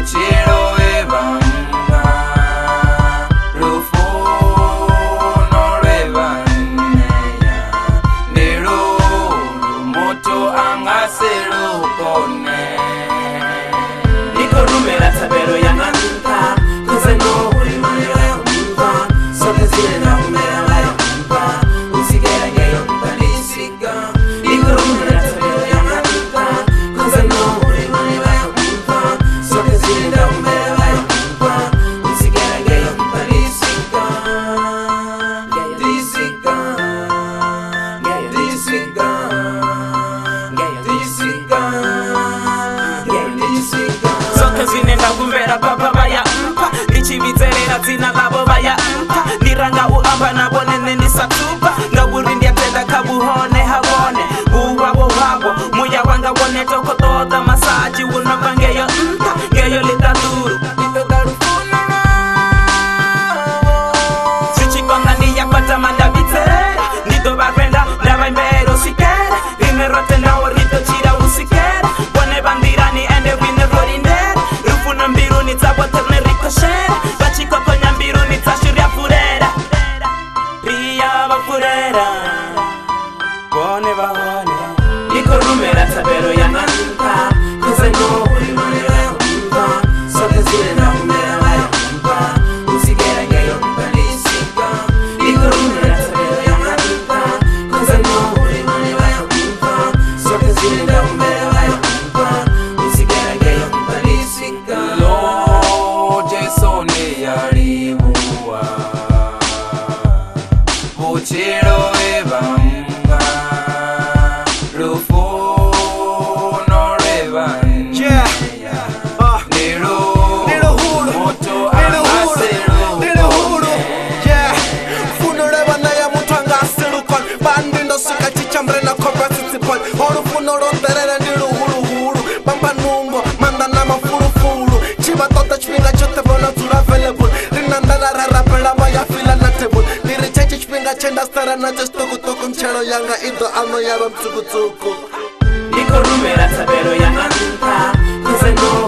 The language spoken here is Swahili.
Buchero ebanga Rufuno rebaneya Nero moto angasero kone Niko rumela tabero ya nanka Cause I know what you want to do So let's get it out, man, I like Usigera ngeyo mtalisika Niko rumela tabero ya nanka Cause I know what you want to do So let's get it out, man, I like Usigera ngeyo mtalisika Disika Disika Disika Disika Zote zinenda kumbera baba baya mpa Ichibiterera zina labo baya mpa Niranga uamba na bonene nisatupa Ngaburindia tenda kabuhone habone Uwabo wabo Muya wanga wone toko toda masaji Unapa ngeyo mpa Ngeyo litaduru Sichikonda niya pata mandabitera Nito barrenda Daba imbero sikera Inerote na orito chira usikera Wane bandirani ende wine rodindera Rufuna mbiru nitabote ricochet Bachiko konya mbiru nitashiria furera Ria ba furera Bone ba hone Niko rumela tabero ya nanka Cause I know what you want to do So let's get it out, man, I like Usigera ngeyo mtalisika Niko rumela tabero ya nanka Cause I know what you want to do So let's get it out, man, I like Usigera ngeyo mtalisika Lo Jason yaribuwa Buchero ebanga Rufuno rebaneya Nero moto angasero kone Funo rebaneya moto angasero kone Bandindo suka chichambre na kobra sisipon Oro funo ronderere niru huru huru Bamba numbo manda na mafuru furu Chiba tota chpinga chote bona zura available Rinandara rara pela baya fila na table Niri cheche chpinga chenda stara na chestuku tuku Mchero yanga ido ano yaba mtuku tuku Niko rumela tabero ya nanka Cause I know